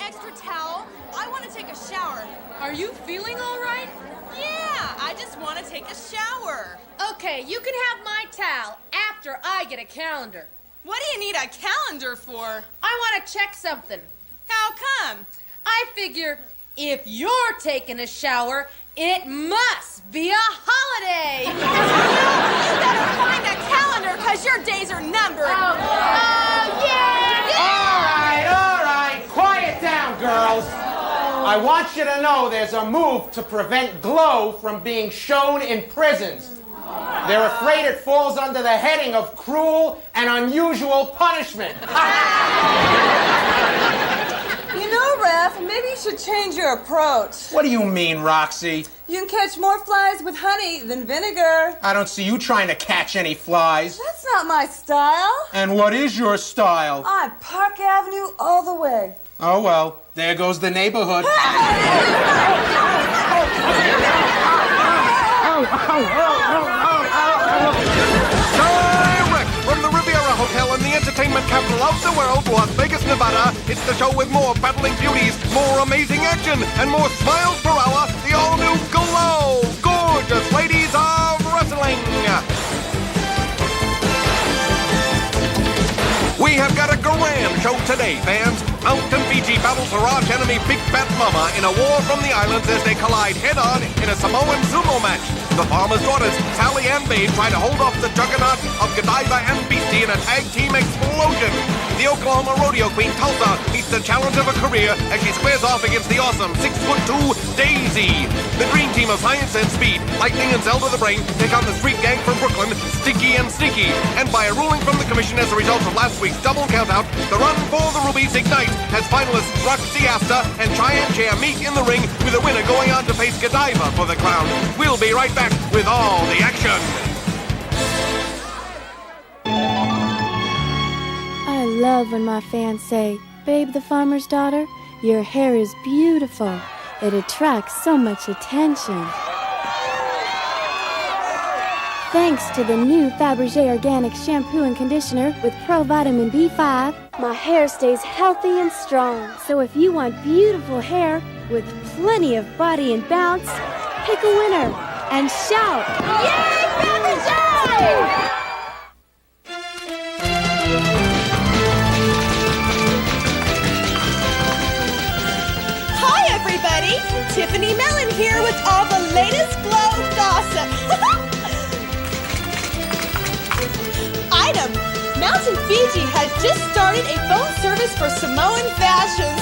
extra towel? I want to take a shower. Are you feeling all right? Yeah, I just want to take a shower. Okay, you can have my towel after I get a calendar. What do you need a calendar for? I want to check something. How come? I figure if you're taking a shower, it must be a holiday. You better find a calendar because your days are numbered. Yeah! All right. Quiet down, girls. I want you to know there's a move to prevent GLOW from being shown in prisons. They're afraid it falls under the heading of cruel and unusual punishment. You know, Raph, maybe you should change your approach. What do you mean, Roxy? You can catch more flies with honey than vinegar. I don't see you trying to catch any flies. That's not my style. And what is your style? I'm Park Avenue all the way. Oh, well, there goes the neighborhood. Direct from the Riviera Hotel in the entertainment capital of the world, Las Vegas, Nevada, it's the show with more battling beauties, more amazing action, and more smiles per hour, the all-new GLOW, gorgeous ladies of wrestling. We have got a grand show today, fans. Mountain Fiji battles her arch enemy Big Fat Mama in a war from the islands as they collide head-on in a Samoan sumo match. The farmer's daughters, Sally and Babe, try to hold off the juggernaut of Godiva and Beastie in a tag team explosion. The Oklahoma rodeo queen, Tulsa, meets the challenge of her career as she squares off against the awesome 6'2" Daisy. The dream team of science and speed, Lightning and Zelda the Brain, take on the street gang from Brooklyn, Sticky and Sneaky. And by a ruling from the commission as a result of last week's double countout, the Run for the Rubies ignites as finalists Roxy Asta and Cheyenne Chair meet in the ring, with the winner going on to face Godiva for the crown. We'll be right back with all the action. I love when my fans say, "Babe the farmer's daughter, your hair is beautiful. It attracts so much attention." Thanks to the new Fabergé Organic Shampoo and Conditioner with Pro Vitamin B5, my hair stays healthy and strong. So if you want beautiful hair with plenty of body and bounce, pick a winner and shout, "Yay, Fabergé!" Hi, everybody. Tiffany Mellon here with all the latest GLOW gossip. Item: Mountain Fiji has just started a phone service for Samoan fashions.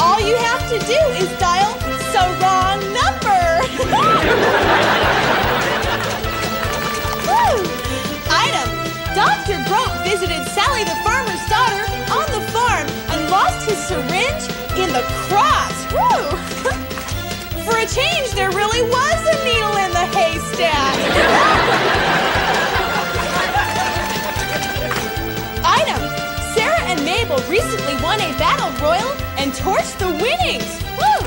All you have to do is dial "so wrong" number. Item: Dr. Grote visited Sally the farmer's daughter on the farm and lost his syringe in the cross. Woo! For a change, there really was a needle in the haystack. Item: Sarah and Mabel recently won a battle royal and torched the winnings. Woo!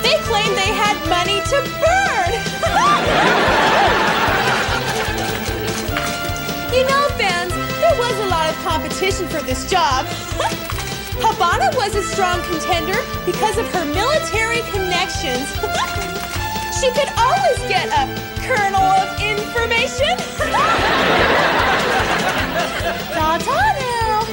They claimed they had money to burn. You know, fans, there was a lot of competition for this job. Habana was a strong contender because of her military connections. She could always get a kernel of information. Ta-ta now.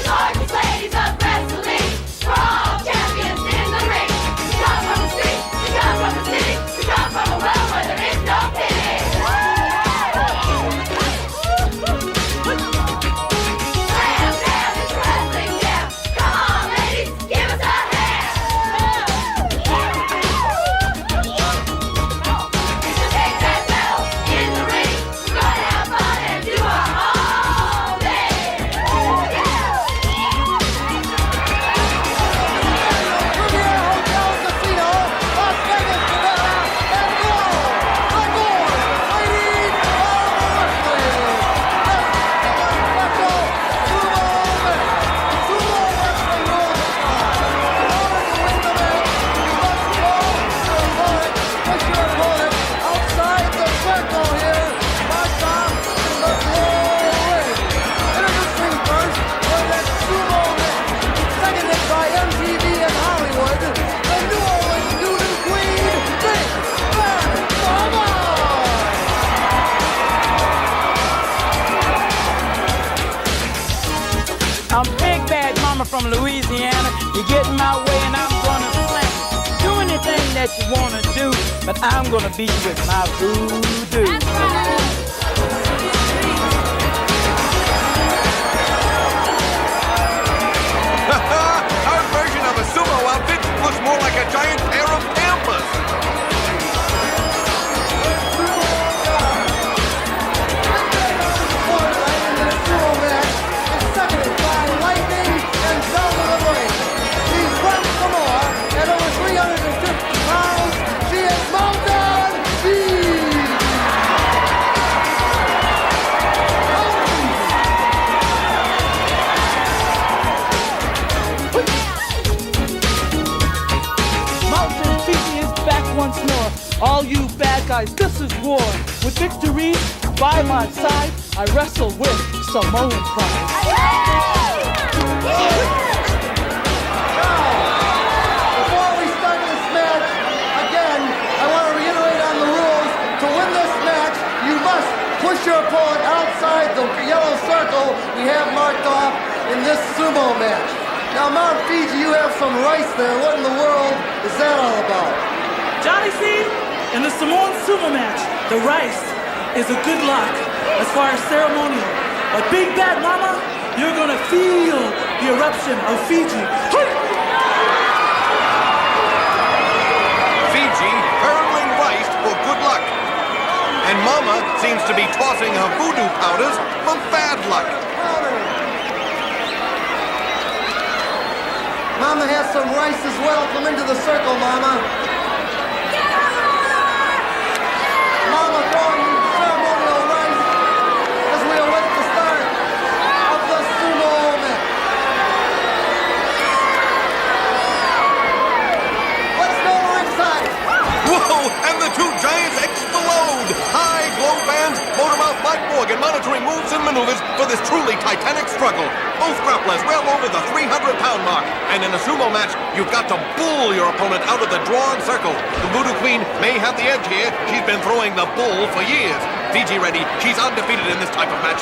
Like bad mama from Louisiana. You get in my way and I'm gonna slam. Do anything that you wanna do, but I'm gonna beat you with my voodoo. That's right. Our version of a sumo outfit looks more like a giant pair of Pampers. Once more, all you bad guys, this is war. With victory by my side, I wrestle with Samoan pride. Before we start this match, again, I want to reiterate on the rules. To win this match, you must push your opponent outside the yellow circle we have marked off in this sumo match. Now, Mount Fiji, you have some rice there. What in the world is that all about? Johnny C, in the Samoan sumo match, the rice is a good luck as far as ceremonial. But Big Bad Mama, you're gonna feel the eruption of Fiji. Fiji hurling rice for good luck. And Mama seems to be tossing her voodoo powders for bad luck. Mama has some rice as well. Come into the circle, Mama. Mama throwing ceremonial rice as we await the start of the sumo match. Let's go to ringside. Whoa! And the two giants explode! Hi, Glow fans! Motormouth Mike Morgan monitoring moves and maneuvers for this truly titanic struggle. Both grapplers well over the 300-pound mark. And in a sumo match, you've got to bull your opponent out of the drawn circle. The Voodoo Queen may have the edge here. She's been throwing the bull for years. Fiji ready. She's undefeated in this type of match.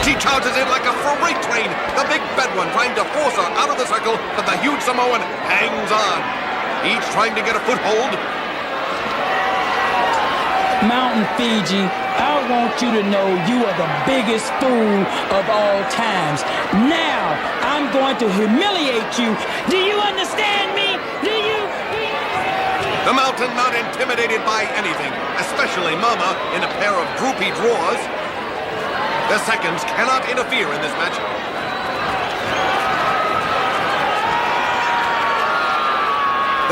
She charges in like a freight train. The big bad one trying to force her out of the circle, but the huge Samoan hangs on. Each trying to get a foothold. Mountain Fiji, I want you to know you are the biggest fool of all times. Now, I'm going to humiliate you. Do you understand me? Do you? The Mountain not intimidated by anything, especially Mama in a pair of droopy drawers. The seconds cannot interfere in this match.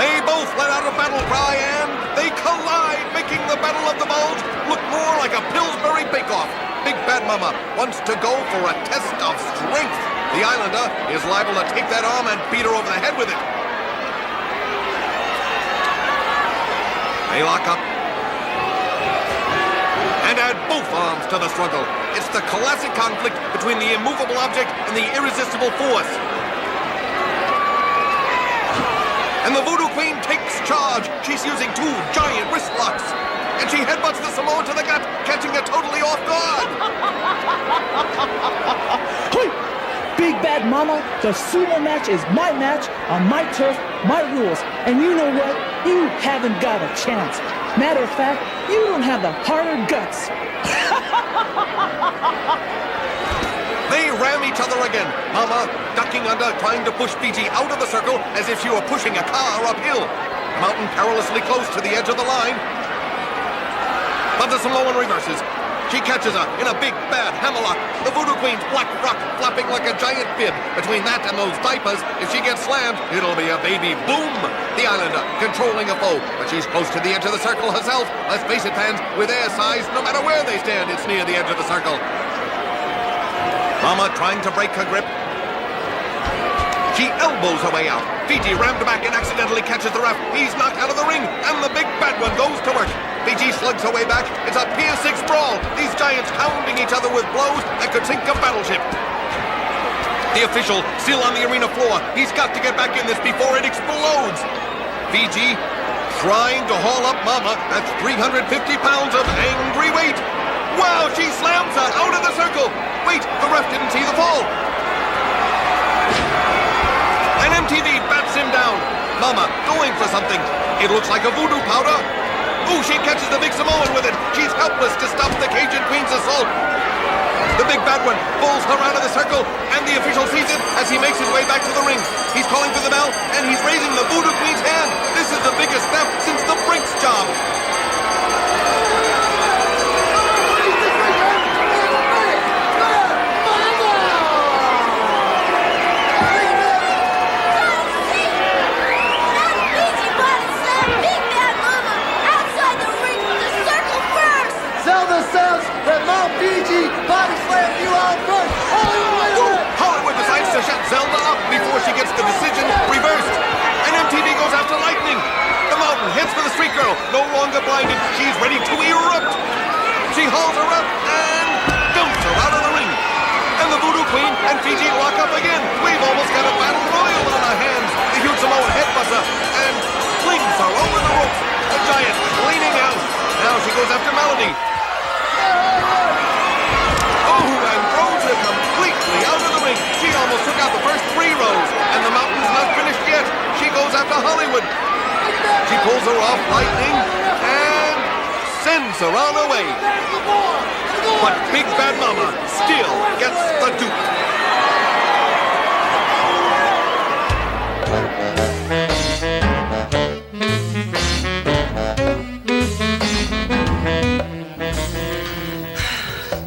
They both let out a battle cry and they collide, making the Battle of the Bulge look more like a Pillsbury bake-off. Big Bad Mama wants to go for a test of strength. The Islander is liable to take that arm and beat her over the head with it. They lock up and add both arms to the struggle. It's the classic conflict between the immovable object and the irresistible force. And the Voodoo Queen takes charge. She's using two giant wrist locks. And she headbutts the Samoan to the gut, catching her totally off guard. Big Bad Mama, the sumo match is my match, on my turf, my rules. And you know what? You haven't got a chance. Matter of fact, you don't have the heart or guts. They ram each other again. Mama ducking under, trying to push Fiji out of the circle as if she were pushing a car uphill. Mountain perilously close to the edge of the line. But the Samoan reverses. She catches her in a big, bad hammerlock. The Voodoo Queen's black frock flapping like a giant bib. Between that and those diapers, if she gets slammed, it'll be a baby boom. The Islander controlling a foe, but she's close to the edge of the circle herself. Let's face it, fans, with their size, no matter where they stand, it's near the edge of the circle. Mama trying to break her grip. She elbows her way out. Fiji rammed back and accidentally catches the ref. He's knocked out of the ring, and the big bad one goes to work. Fiji slugs her way back. It's a Pier 6 brawl. These giants hounding each other with blows that could sink a battleship. The official still on the arena floor. He's got to get back in this before it explodes. Fiji trying to haul up Mama. That's 350 pounds of angry weight. Wow, she slams her out of the circle. Wait, the ref didn't see the fall. Mama going for something. It looks like a voodoo powder. Ooh, she catches the big Samoan with it. She's helpless to stop the Cajun Queen's assault. The big bad one pulls her out of the circle, and the official sees it as he makes his way back to the ring. He's calling for the bell, and he's raising the Voodoo Queen's hand. This is the biggest theft since the Brinks job. Zelda says that Mount Fiji body slammed you out first. Hollywood decides to shut Zelda up before she gets the decision reversed. And MTV goes after lightning. The mountain heads for the street girl. No longer blinded, she's ready to erupt. She hauls her up and dumps her out of the ring. And the Voodoo Queen and Fiji lock up again. We've almost got a battle royal on our hands. The huge Samoan headbutts her and flings her over the ropes. The giant leaning out. Now she goes after Melody. Oh, and throws her completely out of the ring. She almost took out the first 3 rows, and the mountain's not finished yet. She goes after Hollywood. She pulls her off lightning and sends her on her way. But Big Bad Mama still gets the dupe.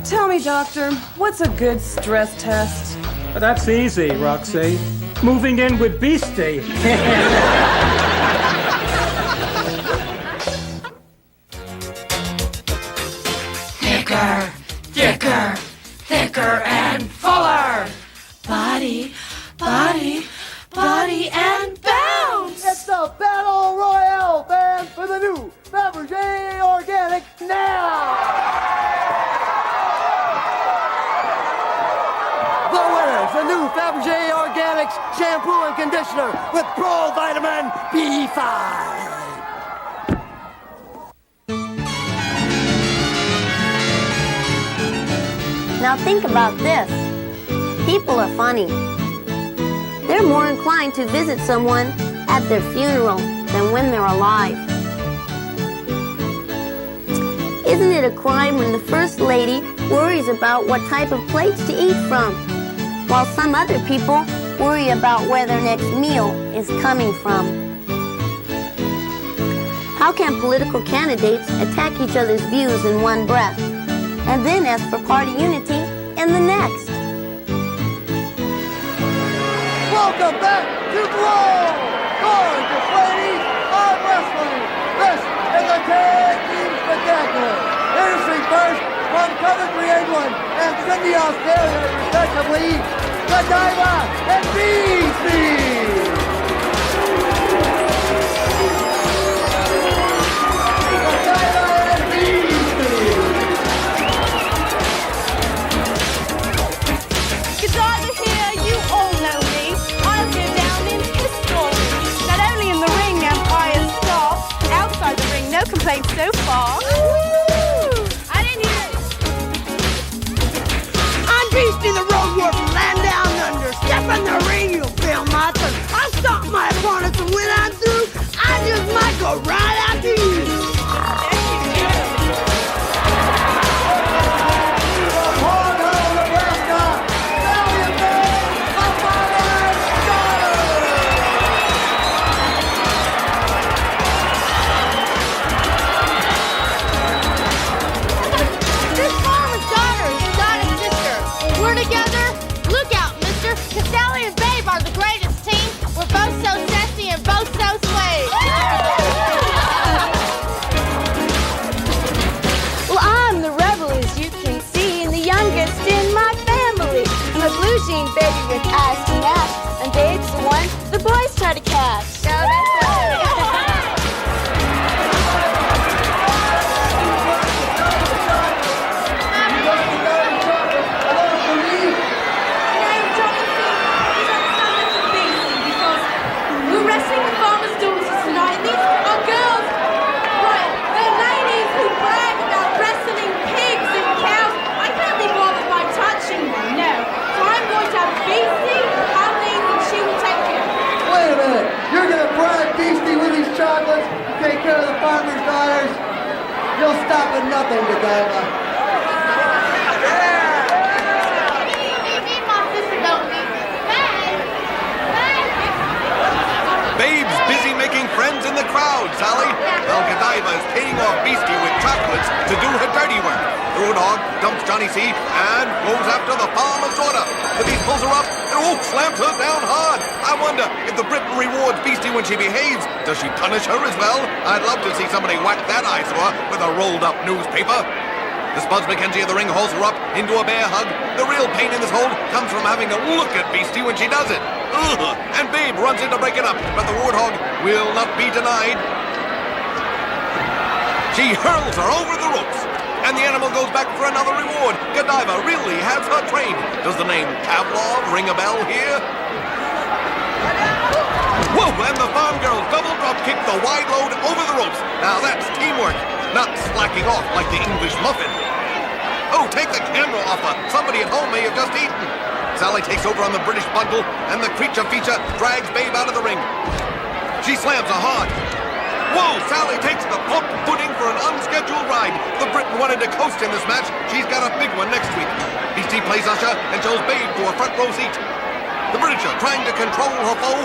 Tell me, doctor, what's a good stress test? That's easy, Roxy. Moving in with Beastie. Thicker, thicker, thicker and fuller. Body, body, body and bounce. It's the Battle Royale, fans, for the new Fabergé Organic now. The new Fabergé Organics shampoo and conditioner with Pro Vitamin B5. Now think about this. People are funny. They're more inclined to visit someone at their funeral than when they're alive. Isn't it a crime when the First Lady worries about what type of plates to eat from, while some other people worry about where their next meal is coming from? How can political candidates attack each other's views in one breath, and then ask for party unity in the next? Welcome back to Glow! Gorgeous ladies of wrestling! This is the Tag Team Spectacular! Introducing first, from Coventry, England, and Sydney, Australia, respectively, Godiva and Beastie! Godiva and Beastie! Godiva here, you all know me. I'll go down in history. Not only in the ring am I a star, outside the ring, no complaints so far. I didn't hear it. I'm Beastie, the road warrior from land down under. Step in the ring, you'll feel my turn. I'll stop my opponents, and when I'm through, I just might go right after you. Baby with eyes to match, and Dave's the one the boys try to catch. No, that's right. We're wrestling with farmers' daughters tonight. These are girls. Right, they're ladies who brag about wrestling pigs and cows. I can't be bothered by touching them, no. So I'm going to have Beastie, Colleen, and she will take care of them. Wait a minute, you're gonna brag of the farmer's daughters. You'll stop at nothing, Godiva. Babe's busy making friends in the crowd, Sally. Well, Godiva is paying off Beastie with chocolates to do her dirty work. The Roadhog dumps Johnny C. and goes after the farmer's daughter. The Beast pulls her up and slams her down hard. I wonder if the Briton rewards Beastie when she behaves. Does she punish her as well? I'd love to see somebody whack that eyesore with a rolled-up newspaper. The Spuds MacKenzie of the ring hauls her up into a bear hug. The real pain in this hold comes from having to look at Beastie when she does it. Ugh. And Babe runs in to break it up, but the Warthog will not be denied. She hurls her over the ropes, and the animal goes back for another reward. Godiva really has her trained. Does the name Pavlov ring a bell here? Whoa, and the farm girl double drop kicked the wide load over the ropes. Now that's teamwork, not slacking off like the English muffin. Oh, take the camera off her. Somebody at home may have just eaten. Sally takes over on the British bundle, and the creature feature drags Babe out of the ring. She slams her hard. Whoa, Sally takes the plump pudding for an unscheduled ride. The Briton wanted to coast in this match. She's got a big one next week. Beastie plays usher and shows Babe to a front row seat. The Britisher trying to control her foe.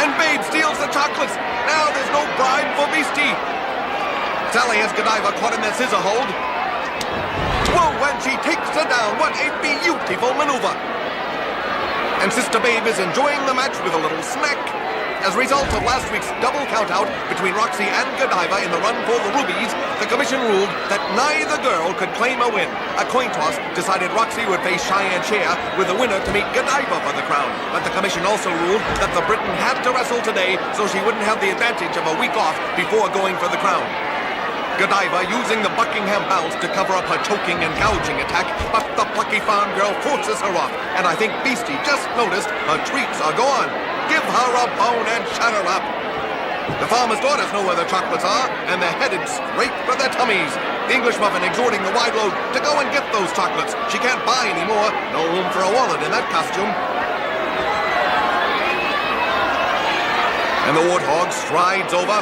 And Babe steals the chocolates. Now there's no bribe for Beastie. Sally has Godiva caught in the scissor hold. Whoa, and she takes her down. What a beautiful maneuver. And Sister Babe is enjoying the match with a little snack. As a result of last week's double countout between Roxy and Godiva in the run for the rubies, the commission ruled that neither girl could claim a win. A coin toss decided Roxy would face Cheyenne Cher with the winner to meet Godiva for the crown. But the commission also ruled that the Briton had to wrestle today so she wouldn't have the advantage of a week off before going for the crown. Godiva using the Buckingham bounce to cover up her choking and gouging attack, but the plucky farm girl forces her off, and I think Beastie just noticed her treats are gone. Give her a bone and shut her up. The farmer's daughters know where the chocolates are, and they're headed straight for their tummies. The English muffin exhorting the wide load to go and get those chocolates. She can't buy any more. No room for a wallet in that costume. And the Warthog strides over.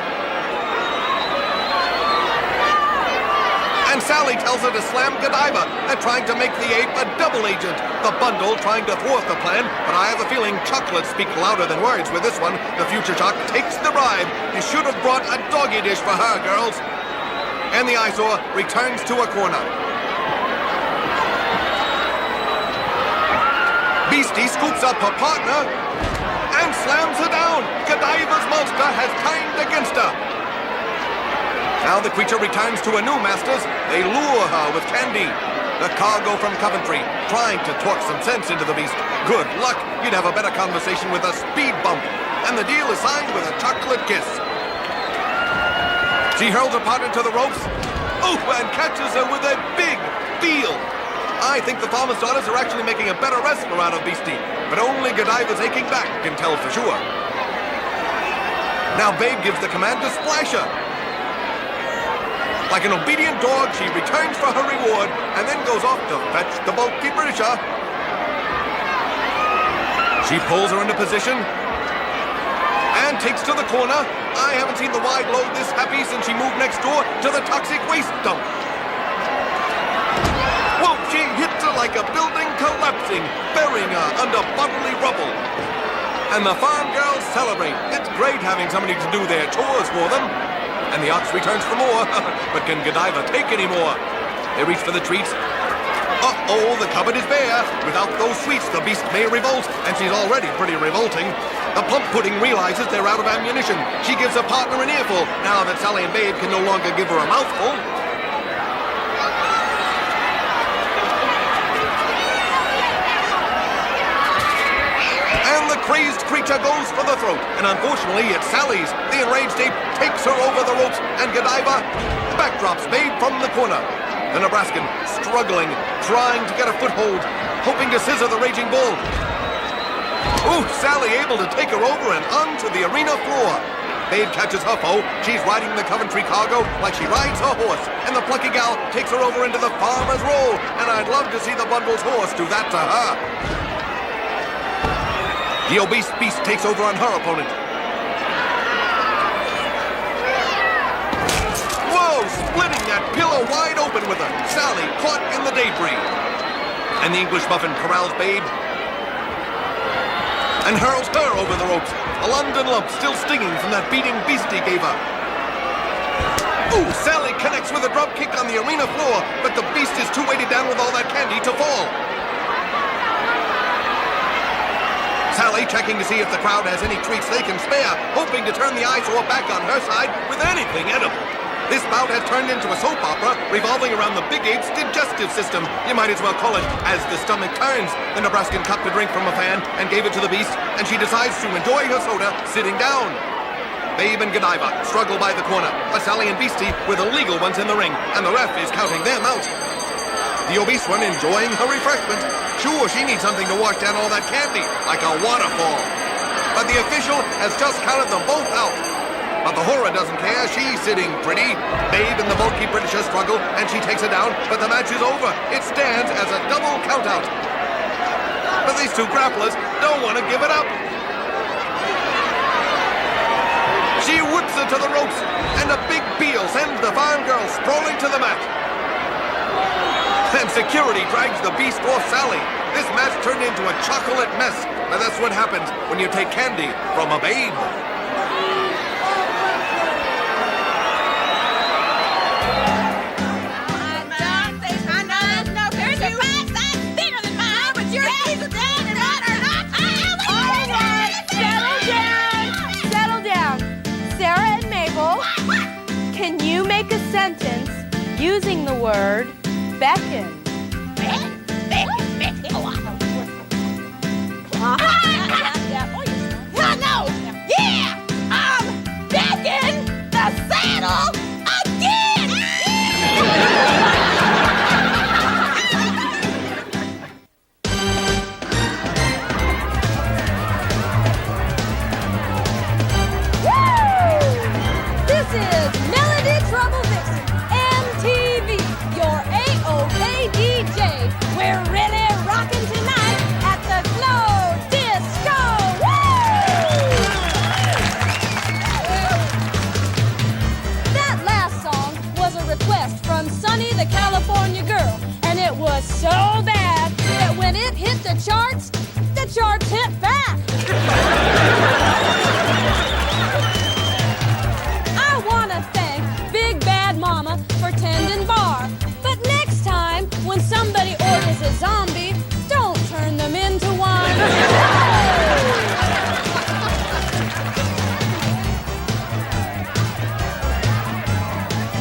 And Sally tells her to slam Godiva and trying to make the ape a double agent. The bundle trying to thwart the plan, but I have a feeling chocolates speak louder than words with this one. The future Choc takes the bribe. You should have brought a doggy dish for her, girls. And the eyesore returns to a corner. Beastie scoops up her partner and slams her down. Godiva's monster has timed against her. Now the creature returns to her new masters. They lure her with candy. The cargo from Coventry, trying to talk some sense into the beast. Good luck. You'd have a better conversation with a speed bump. And the deal is signed with a chocolate kiss. She hurls her partner to the ropes. Oh, and catches her with a big feel. I think the farmer's daughters are actually making a better wrestler out of Beastie. But only Godiva's aching back can tell for sure. Now Babe gives the command to splash her. Like an obedient dog, she returns for her reward and then goes off to fetch the bulky Britisher. She pulls her into position and takes to the corner. I haven't seen the wide load this happy since she moved next door to the toxic waste dump. Whoa, she hits her like a building collapsing, burying her under bodily rubble. And the farm girls celebrate. It's great having somebody to do their chores for them. And the ox returns for more. But can Godiva take any more? They reach for the treats. Uh-oh, the cupboard is bare. Without those sweets, the beast may revolt. And she's already pretty revolting. The plump pudding realizes they're out of ammunition. She gives her partner an earful, now that Sally and Babe can no longer give her a mouthful. And the crazed creature goes for the throat. And unfortunately, it's Sally's. The enraged ape takes her over the ropes, and Godiva backdrops Babe from the corner. The Nebraskan struggling, trying to get a foothold, hoping to scissor the raging bull. Ooh, Sally able to take her over and onto the arena floor. Babe catches her foe. She's riding the Coventry cargo like she rides her horse. And the plucky gal takes her over into the farmer's roll. And I'd love to see the bundle's horse do that to her. The obese beast takes over on her opponent. splitting that pillow wide open with her. Sally caught in the debris. And the English muffin corrals Babe and hurls her over the ropes. A London lump still stinging from that beating Beastie gave her. Ooh, Sally connects with a drop kick on the arena floor, but the Beast is too weighted down with all that candy to fall. Sally checking to see if the crowd has any treats they can spare, hoping to turn the eyesore back on her side with anything edible. This bout has turned into a soap opera revolving around the Big Ape's digestive system. You might as well call it As the Stomach Turns. The Nebraskan cupped a drink from a fan and gave it to the Beast, and she decides to enjoy her soda sitting down. Babe and Godiva struggle by the corner, but Sally and Beastie were the legal ones in the ring, and the ref is counting them out. The obese one enjoying her refreshment. Sure, she needs something to wash down all that candy, like a waterfall. But the official has just counted them both out. But the horror doesn't care. She's sitting pretty. Babe and the bulky Britisher struggle, and she takes her down, but the match is over. It stands as a double countout. But these two grapplers don't want to give it up. She whips her to the ropes, and a big peal sends the farm girl sprawling to the mat. And security drags the Beast off Sally. This match turned into a chocolate mess, but that's what happens when you take candy from a babe. Can you make a sentence using the word beckon? Beckon the saddle again! This is Melody Trouble Vixen, MTV, your AOK DJ. We're really rocking tonight at the Glow Disco. That last song was a request from Sunny the California Girl, and it was so bad that when it hit the charts hit back. I want to thank Big Bad Mama for tending bar. But next time, when somebody orders a zombie, don't turn them into one.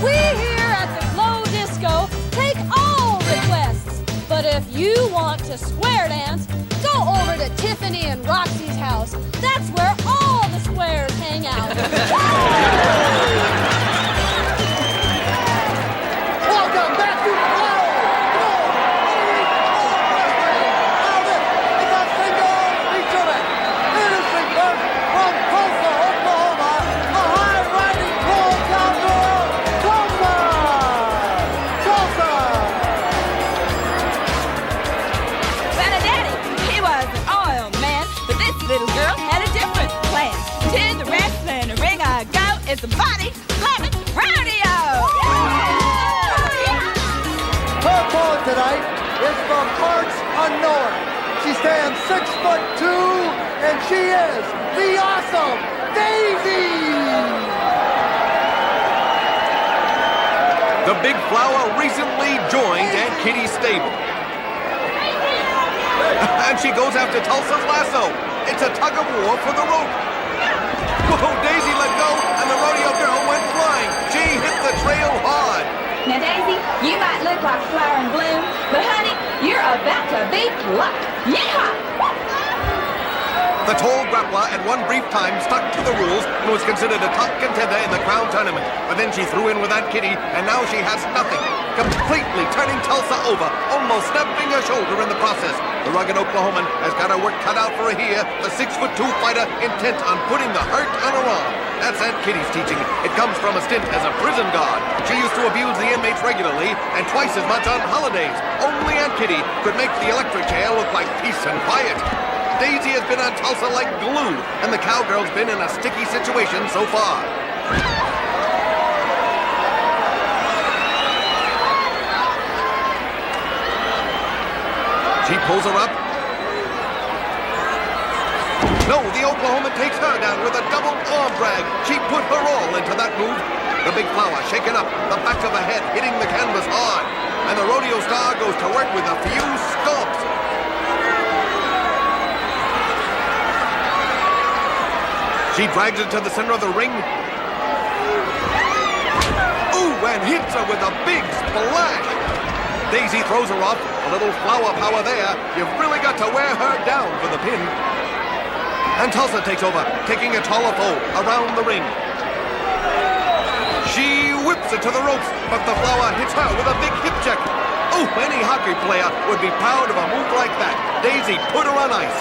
We here at the Glow Disco take all requests. But if you want to square dance, go over to Tiffany and Roxy's house. That's where all the squares hang out. Welcome back to the Glow! Now this is a single featurette. Introducing first from Tulsa, Oklahoma, the high-riding cool cowgirl, Tulsa! Tulsa! Well, Daddy, he was an oil man, but this little girl had a different plan. To the wrestling ring I go, it's a body slamming rodeo. Her opponent tonight is from parts unknown. She stands 6'2", and she is the awesome Daisy! The Big Flower recently joined Aunt Kitty's stable. And she goes after Tulsa's lasso. It's a tug of war for the rope. Whoa, Daisy let go, and the rodeo girl went flying. She hit the trail hard. Now, Daisy, you might look like flower and bloom, but honey, you're about to be plucked. Yeehaw! The tall grappler at one brief time stuck to the rules and was considered a top contender in the Crown Tournament. But then she threw in with Aunt Kitty, and now she has nothing. Completely turning Tulsa over, almost snapping her shoulder in the process. The rugged Oklahoman has got her work cut out for her here, the 6'2" fighter intent on putting the hurt on her arm. That's Aunt Kitty's teaching. It comes from a stint as a prison guard. She used to abuse the inmates regularly and twice as much on holidays. Only Aunt Kitty could make the electric chair look like peace and quiet. Daisy has been on Tulsa like glue, and the cowgirl's been in a sticky situation so far. pulls her up. No, the Oklahoman takes her down with a double arm drag. She put her all into that move. The big flower shaken up, the back of the head hitting the canvas hard. And the rodeo star goes to work with a few stomps. She drags it to the center of the ring. Ooh, and hits her with a big splash. Daisy throws her off. A little flower power there. You've really got to wear her down for the pin. And Tulsa takes over, taking a taller foe around the ring. She whips it to the ropes, but the flower hits her with a big hip check. Oh, any hockey player would be proud of a move like that. Daisy put her on ice.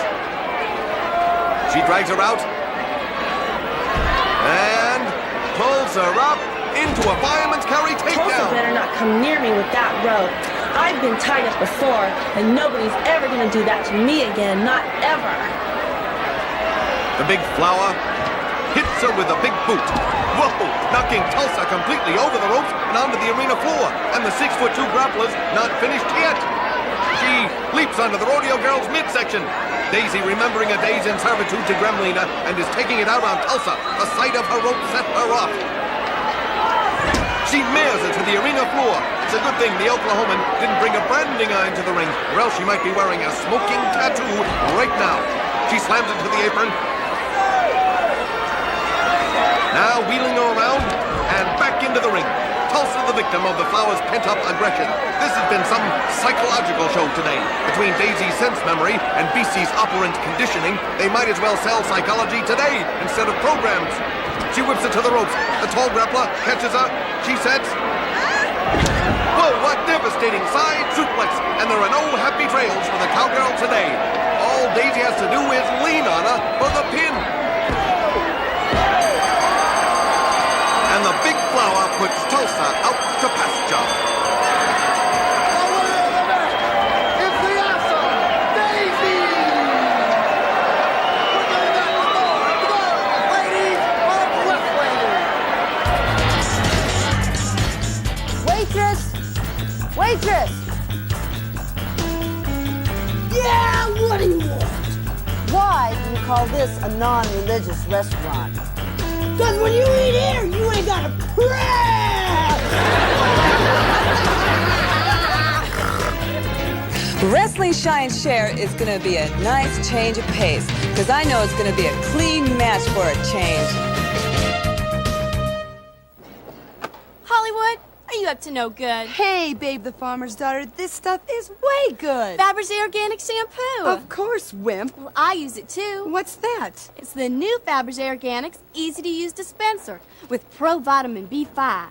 She drags her out and pulls her up into a fireman's carry takedown. Tulsa better not come near me with that rope. I've been tied up before, and nobody's ever going to do that to me again, not ever. The big flower hits her with a big boot. Whoa! Knocking Tulsa completely over the ropes and onto the arena floor. And the 6'2" grappler's not finished yet. She leaps onto the rodeo girl's midsection. Daisy remembering a day's in servitude to Gremlina and is taking it out on Tulsa. The sight of her rope set her off. She mares it to the arena floor. It's a good thing the Oklahoman didn't bring a branding iron to the ring, or else she might be wearing a smoking tattoo right now. She slams it to the apron. Now wheeling her around and back into the ring. Tulsa the victim of the flower's pent-up aggression. This has been some psychological show today. Between Daisy's sense memory and BC's operant conditioning, they might as well sell psychology today instead of programs. She whips it to the ropes. The tall grappler catches her. She sets. Whoa, what devastating side suplex. And there are no happy trails for the cowgirl today. All Daisy has to do is lean on her for the pin. And the big flower puts Tulsa out to pasture. The winner of the match is the awesome Daisy! We're going back with more glorious ladies of wrestling. Waitress! Waitress! Yeah, what do you want? Why do you call this a non-religious restaurant? Because when you eat here, you ain't got to pray! Wrestling Shine Share is going to be a nice change of pace, because I know it's going to be a clean match for a change. Hollywood, are you up to no good? Hey, Babe the Farmer's Daughter, this stuff is way good. Fabergé Organic Shampoo. Of course, Wimp. Well, I use it too. What's that? It's the new Fabergé Organics easy-to-use dispenser with Pro-Vitamin B5.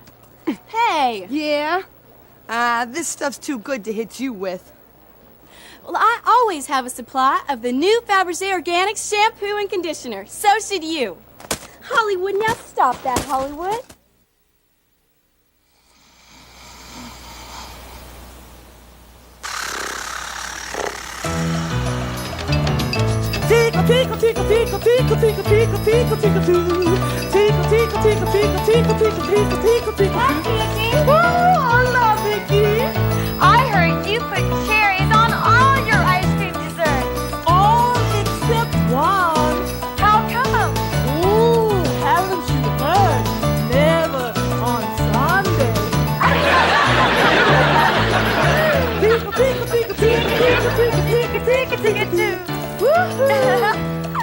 Hey! Yeah? This stuff's too good to hit you with. Well, I always have a supply of the new Fabergé Organics shampoo and conditioner. So should you. Hollywood, now stop that, Hollywood. Tickle, tickle, tickle, tickle, tickle, tickle, tickle, tickle, tickle, tickle, tickle, tickle, tickle, tickle, tickle, tickle, tickle, tickle, tickle. Oh, hola, Vicky. I heard you put cherries on all your ice cream desserts. All except one. How come? Ooh, haven't you heard? Never on Sunday. Tickle, tickle, tickle, tickle, tickle, tickle, tickle, tickle, tickle, tickle. Woo-hoo!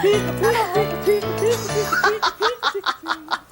Tickle, tickle, tickle, tickle, tickle, tickle, tickle, tickle, tickle.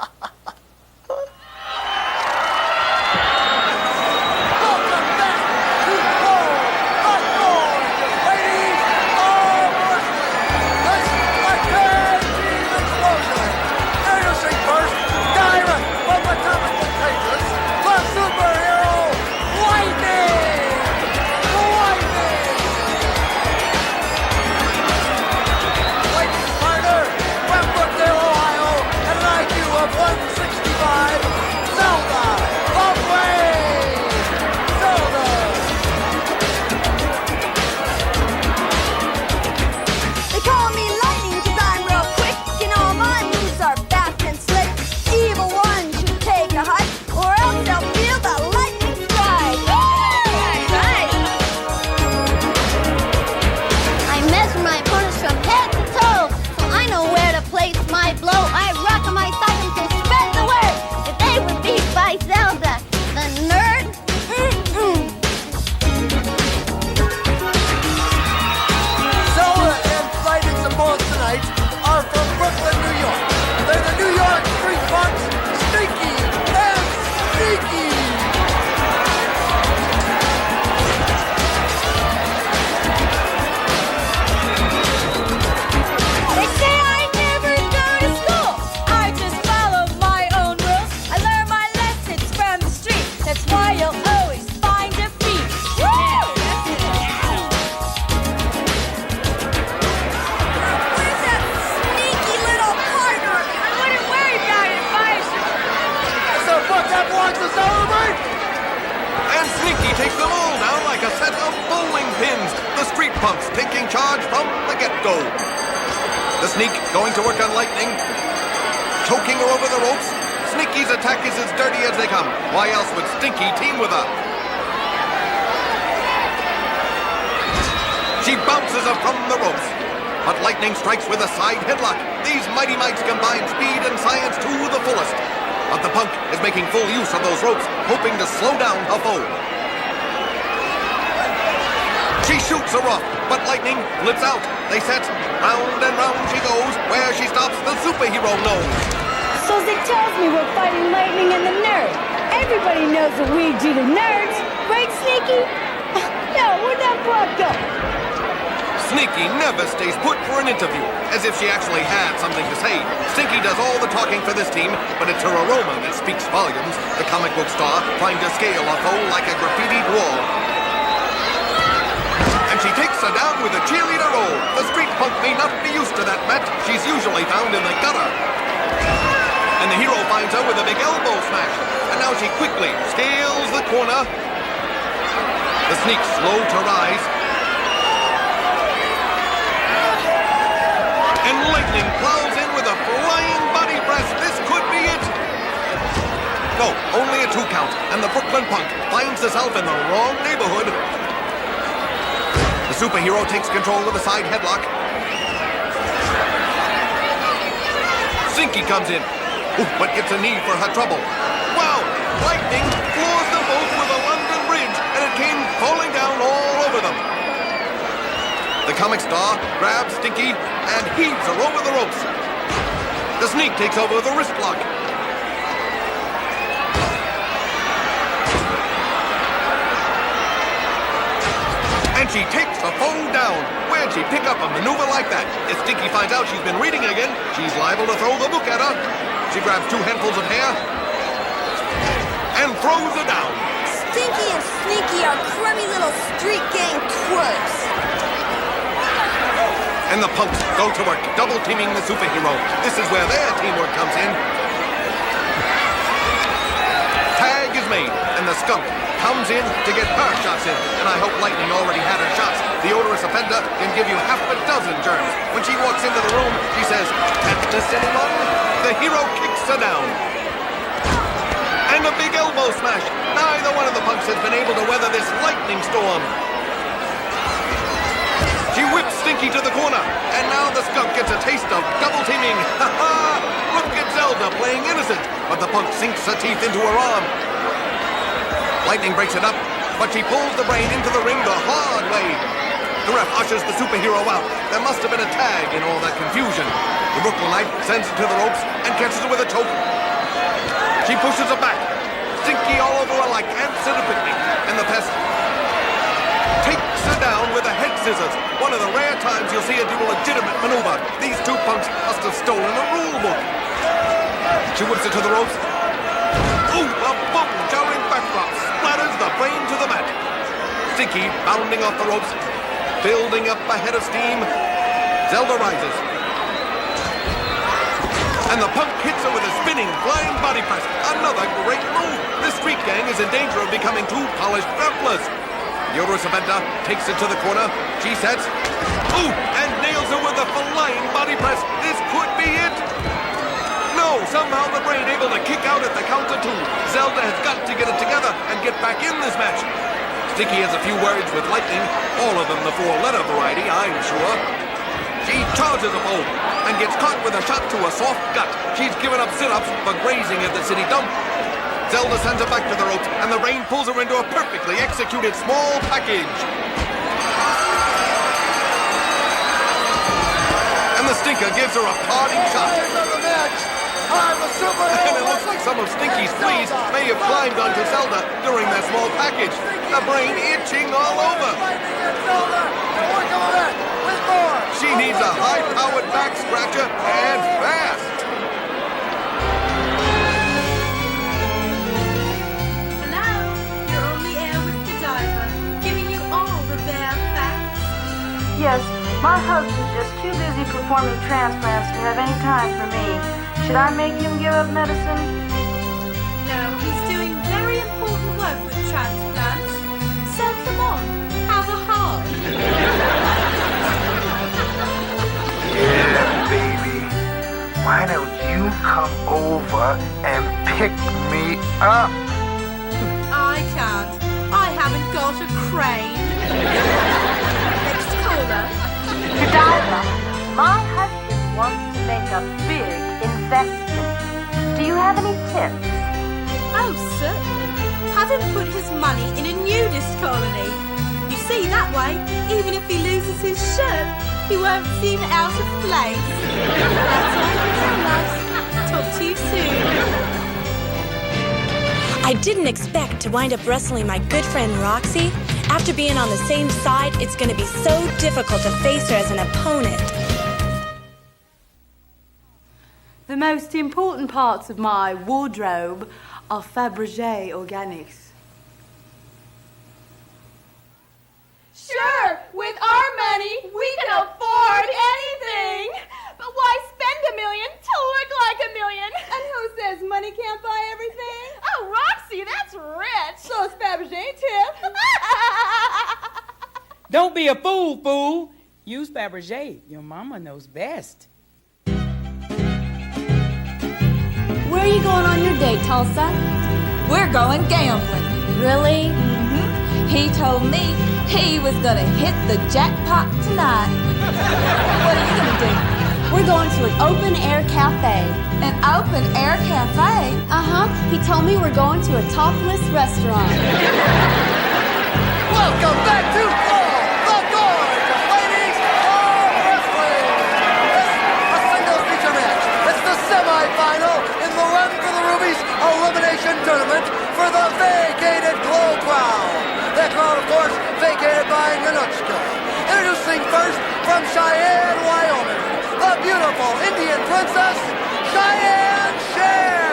go. The Sneak going to work on Lightning, choking her over the ropes. Sneaky's attack is as dirty as they come. Why else would Stinky team with her? She bounces her from the ropes, but Lightning strikes with a side headlock. These mighty mites combine speed and science to the fullest. But the Punk is making full use of those ropes, hoping to slow down her foe. She shoots her off, but Lightning flips out. They set, round and round she goes. Where she stops, the superhero knows. So it tells me we're fighting Lightning and the Nerd. Everybody knows what we do to nerds, right, Sneaky? Yeah, where'd that broad go? Sneaky never stays put for an interview, as if she actually had something to say. Stinky does all the talking for this team, but it's her aroma that speaks volumes. The comic book star trying to scale a foe like a graffitied wall. And she takes her down with a cheerleader roll. The street punk may not be used to that match. She's usually found in the gutter. And the hero finds her with a big elbow smash. And now she quickly scales the corner. The Sneak slow to rise. And Lightning plows in with a flying body press. This could be it. No, only a 2 count. And the Brooklyn Punk finds herself in the wrong neighborhood. The superhero takes control with a side headlock. Stinky comes in. Ooh, but gets a knee for her trouble. Wow! Lightning floors them both with a London Bridge, and it came falling down all over them. The comic star grabs Stinky and heaves her over the ropes. The Sneak takes over the wrist lock. And she takes the foe down. Where'd she pick up a maneuver like that? If Stinky finds out she's been reading again, she's liable to throw the book at her. She grabs 2 handfuls of hair and throws her down. Stinky and Sneaky are crummy little street gang twerps. And the Punks go to work, double-teaming the superhero. This is where their teamwork comes in. Tag is made, and the Skunk comes in to get her shots in. And I hope Lightning already had her shots. The odorous offender can give you half a dozen germs. When she walks into the room, she says, "Tetanus, anyone?" The hero kicks her down. And a big elbow smash. Neither one of the Punks has been able to weather this lightning storm. She whips Stinky to the corner, and now the Skunk gets a taste of double-teaming. Ha-ha! Look at Zelda playing innocent, but the Punk sinks her teeth into her arm. Lightning breaks it up, but she pulls the Brain into the ring the hard way. The ref ushers the superhero out. There must have been a tag in all that confusion. The Brooklynite sends her to the ropes and catches her with a choke. She pushes her back. Stinky all over her like ants at a picnic, and the Pest takes her down with a head scissors. One of the rare times you'll see her do a legitimate maneuver. These 2 punks must have stolen a rule book. She whips it to the ropes. Ooh, a boom! Jarring backdrop splatters the Brain to the mat. Stinky bounding off the ropes, building up a head of steam. Zelda rises. And the Punk hits her with a spinning, flying body press. Another great move. This street gang is in danger of becoming 2 polished grapplers. Yoda Saventa takes it to the corner. She sets. Ooh, and nails her with a flying body press. This could be it. No, somehow the Brain able to kick out at the count of 2. Zelda has got to get it together and get back in this match. Stinky has a few words with Lightning, all of them the 4-letter variety, I'm sure. She charges a foe and gets caught with a shot to a soft gut. She's given up sit-ups for grazing at the city dump. Zelda sends her back to the ropes, and the Brain pulls her into a perfectly executed small package. And the Stinker gives her a parting shot. And it looks like some of Stinky's fleas may have climbed onto Zelda during their small package. The Brain itching all over. She needs a high-powered back scratcher and fast. Hello, you're on the air with Godiva, giving you all the bare facts. Yes, my husband's just too busy performing transplants to have any time for me. Should I make him give up medicine? No, he's doing very important work with transplants. So come on, have a heart. over and pick me up. I can't. I haven't got a crane. Next caller. Godiva, my husband wants to make a big investment. Do you have any tips? Oh, certainly. Have him put his money in a nudist colony. You see, that way, even if he loses his shirt, he won't seem out of place. That's all for now, loves. Talk to you soon. I didn't expect to wind up wrestling my good friend Roxy. After being on the same side, it's going to be so difficult to face her as an opponent. The most important parts of my wardrobe are Fabergé Organics. Sure, with our money, we can afford anything. But why spend $1 million to look like $1 million? And who says money can't buy everything? Oh, Roxy, that's rich. So is Fabergé, Tiff. Don't be a fool. Use Fabergé. Your mama knows best. Where are you going on your date, Tulsa? We're going gambling. Really? Mm-hmm. He told me he was gonna hit the jackpot tonight. What are you gonna do? We're going to an open-air cafe. An open-air cafe? Uh-huh. He told me we're going to a topless restaurant. Welcome back to the gorgeous ladies of wrestling. This a singles feature match. It's the semifinal in the Run for the Rubies elimination tournament for the vacated Glow Crown. That crown, of course, vacated by Nanuchka. Introducing first from Cheyenne, Wyoming, the beautiful Indian princess, Cheyenne Cher.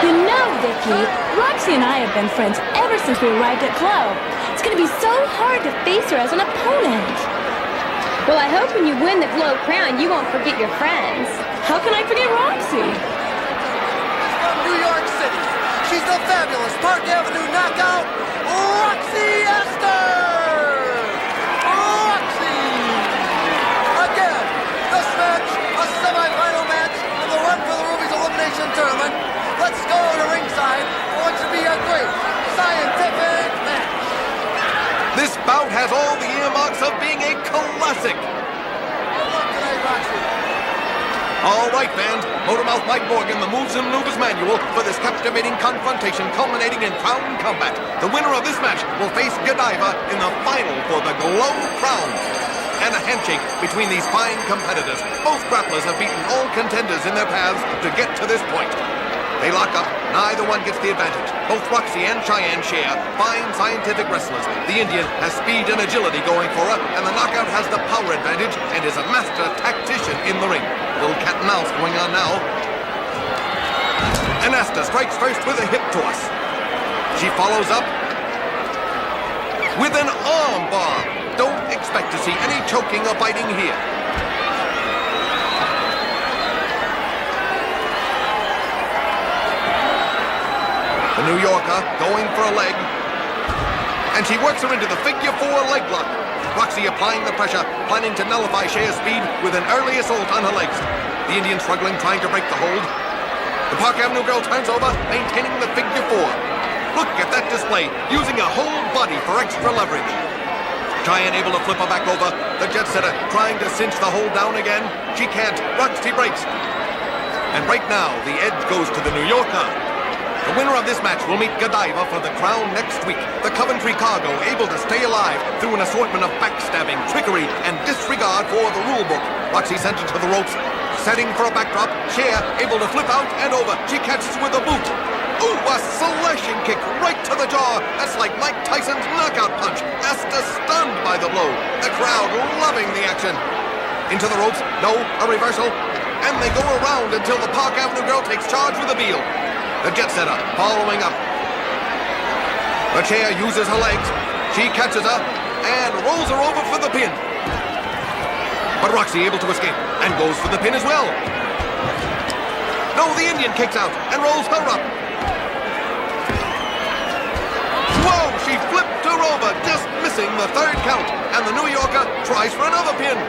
You know, Vicky, Roxy and I have been friends ever since we arrived at Glow. It's going to be so hard to face her as an opponent. Well, I hope when you win the Glow Crown, you won't forget your friends. How can I forget Roxy? From New York City, she's the fabulous Park Avenue knockout, Roxy Astor. Roxy! Again, this match, a semifinal match in the Run for the Rubies elimination tournament. Let's go to ringside for what should be a great scientific match. This bout has all the earmarks of being a classic. Good luck tonight, Roxy. All right, fans, Motormouth Mike Morgan, the Moves and Maneuvers Manual for this captivating confrontation culminating in Crown Combat. The winner of this match will face Godiva in the final for the Glow Crown. And a handshake between these fine competitors. Both grapplers have beaten all contenders in their paths to get to this point. They lock up, neither one gets the advantage. Both Roxy and Cheyenne share fine scientific wrestlers. The Indian has speed and agility going for her, and the knockout has the power advantage and is a master tactician in the ring. A little cat and mouse going on now. And Asta strikes first with a hip toss. She follows up with an arm bar. Don't expect to see any choking or biting here. The New Yorker going for a leg. And she works her into the figure 4 leg lock. Roxy applying the pressure, planning to nullify Cher's speed with an early assault on her legs. The Indian struggling, trying to break the hold. The Park Avenue girl turns over, maintaining the figure 4. Look at that display, using her whole body for extra leverage. Cheyenne able to flip her back over. The jet setter trying to cinch the hold down again. She can't. Roxy breaks. And right now, the edge goes to the New Yorker. The winner of this match will meet Godiva for the crown next week. The Coventry Cargo able to stay alive through an assortment of backstabbing, trickery, and disregard for the rule book. Roxy sent it to the ropes, setting for a backdrop. Cher able to flip out and over. She catches with a boot. Ooh, a slashing kick right to the jaw. That's like Mike Tyson's knockout punch. Asta stunned by the blow. The crowd loving the action. Into the ropes. No, a reversal. And they go around until the Park Avenue girl takes charge with a heel. The jet setter following up. The Cher uses her legs. She catches her and rolls her over for the pin. But Roxy able to escape and goes for the pin as well. No, the Indian kicks out and rolls her up. Whoa, she flipped her over, just missing the third count. And the New Yorker tries for another pin.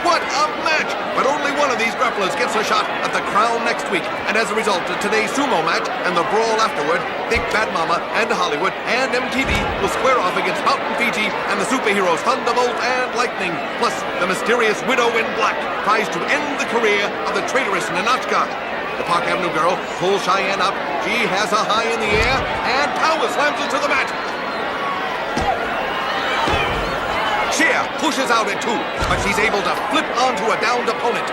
What a match! But only one of these grapplers gets a shot at the crown next week. And as a result of today's sumo match and the brawl afterward, Big Bad Mama and Hollywood and MTV will square off against Mountain Fiji and the superheroes Thunderbolt and Lightning. Plus, the mysterious Widow in Black tries to end the career of the traitorous Ninotchka. The Park Avenue girl pulls Cheyenne up. She has her high in the air and power slams into the mat. Cher pushes out at 2, but she's able to flip onto a downed opponent.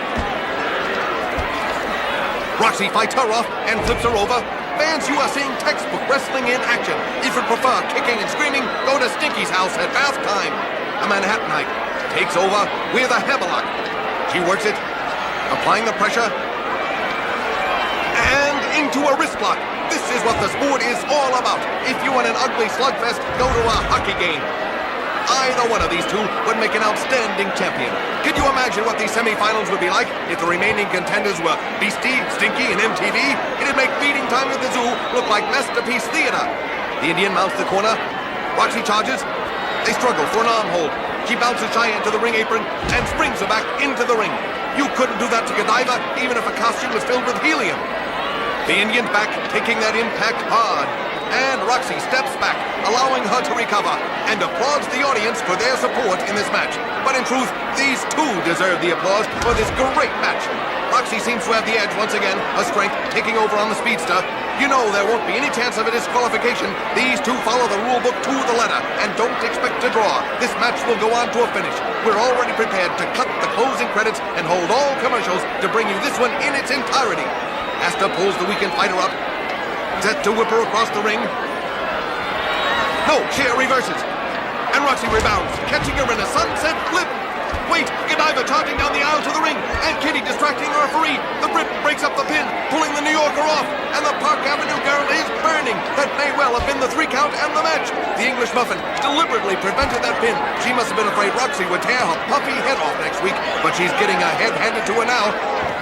Roxy fights her off and flips her over. Fans, you are seeing textbook wrestling in action. If you prefer kicking and screaming, go to Stinky's house at bath time. A Manhattanite takes over with a hammerlock. She works it, applying the pressure, and into a wrist block. This is what the sport is all about. If you want an ugly slugfest, go to a hockey game. Either one of these two would make an outstanding champion. Could you imagine what these semifinals would be like if the remaining contenders were Beastie, Stinky, and MTV? It'd make feeding time at the zoo look like Masterpiece Theater. The Indian mounts the corner. Roxy charges. They struggle for an arm hold. She bounces Cheyenne to the ring apron and springs her back into the ring. You couldn't do that to Godiva, even if a costume was filled with helium. The Indian's back, taking that impact hard. And Roxy steps back, allowing her to recover, and applauds the audience for their support in this match. But in truth, these two deserve the applause for this great match. Roxy seems to have the edge once again, her strength taking over on the speedster. You know there won't be any chance of a disqualification. These two follow the rule book to the letter, and don't expect to draw. This match will go on to a finish. We're already prepared to cut the closing credits and hold all commercials to bring you this one in its entirety. Asta pulls the weakened fighter up, set to whip her across the ring. No, Cher reverses. And Roxy rebounds, catching her in a sunset flip. Wait, Godiva charging down the aisle to the ring, and Kitty distracting the referee. The Brit breaks up the pin, pulling the New Yorker off, and the Park Avenue girl is burning. That may well have been the 3 count and the match. The English muffin deliberately prevented that pin. She must have been afraid Roxy would tear her puffy head off next week, but she's getting her head handed to her now.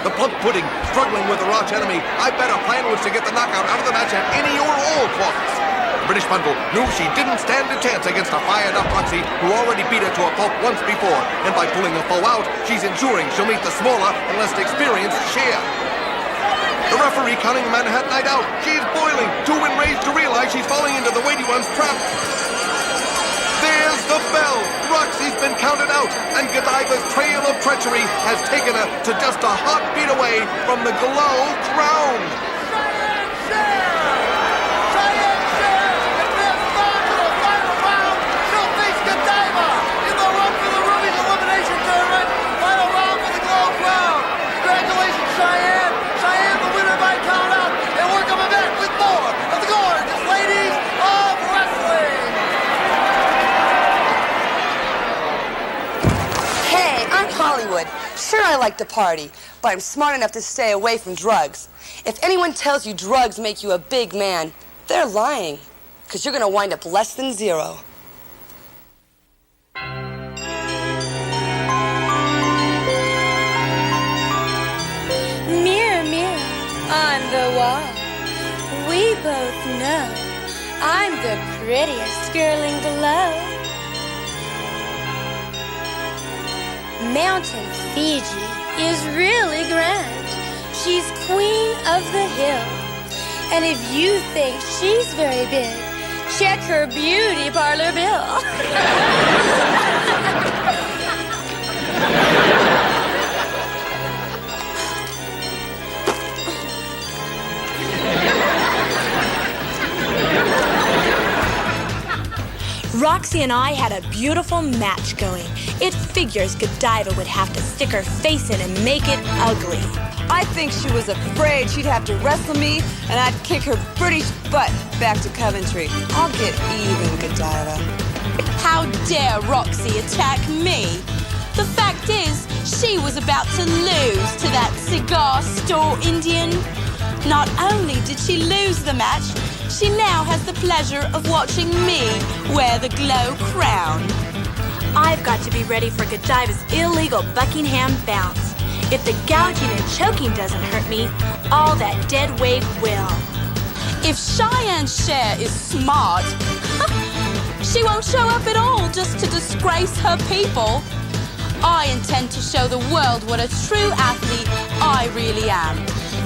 The plump pudding, struggling with her arch enemy. I bet her plan was to get the knockout out of the match at any or all costs. The British bundle knew she didn't stand a chance against a fired-up Roxy, who already beat her to a pulp once before. And by pulling her foe out, she's ensuring she'll meet the smaller and less experienced Cher. The referee counting Manhattanite out. She's boiling, too enraged to realize she's falling into the weighty one's trap. There's the bell. Roxy's been counted out, and Godiva's trail of treachery has taken her to just a heartbeat away from the Glow crown. Cheyenne Cher advances on to the final round. She'll face Godiva in the run for the Ruby's Elimination Tournament. Final round for the Glow crown. Congratulations, Cheyenne. Cheyenne, the winner by count out, and we're coming back with more of the gorgeous ladies of wrestling. I'm Hollywood. Sure, I like to party, but I'm smart enough to stay away from drugs. If anyone tells you drugs make you a big man, they're lying, because you're going to wind up less than 0. Mirror, mirror on the wall, we both know I'm the prettiest girl in Glow. Mountain Fiji is really grand. She's queen of the hill. And if you think she's very big, check her beauty parlor bill. Roxy and I had a beautiful match going. It figures Godiva would have to stick her face in and make it ugly. I think she was afraid she'd have to wrestle me, and I'd kick her British butt back to Coventry. I'll get even, Godiva. How dare Roxy attack me? The fact is, she was about to lose to that cigar store Indian. Not only did she lose the match, she now has the pleasure of watching me wear the Glow crown. I've got to be ready for Godiva's illegal Buckingham bounce. If the gouging and choking doesn't hurt me, all that dead weight will. If Cheyenne Cher is smart, she won't show up at all just to disgrace her people. I intend intend to show the world what a true athlete I really am.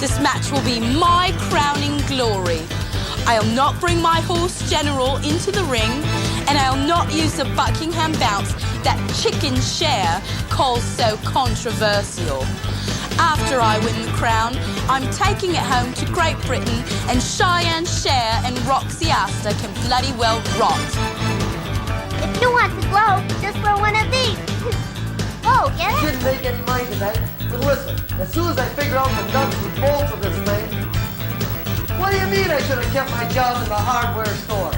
This match will be my crowning glory. I'll not bring my horse General into the ring, and I'll not use the Buckingham bounce that Chicken Cher calls so controversial. After I win the crown, I'm taking it home to Great Britain, and Cheyenne Cher and Roxy Astor can bloody well rot. If you want to glow, just throw one of these. Oh, get it? Didn't make any money tonight, but listen, as soon as I figure out the nuts and bolts of this thing, what do you mean I should have kept my job in the hardware store?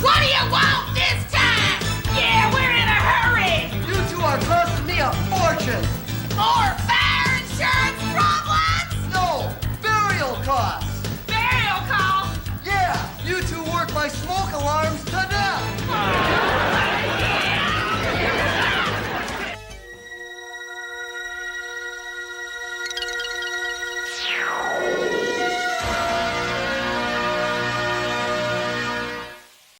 What do you want this time? Yeah, we're in a hurry. You two are costing me a fortune. More fire insurance problems? No, burial costs. Burial costs? Yeah, you two work my smoke alarms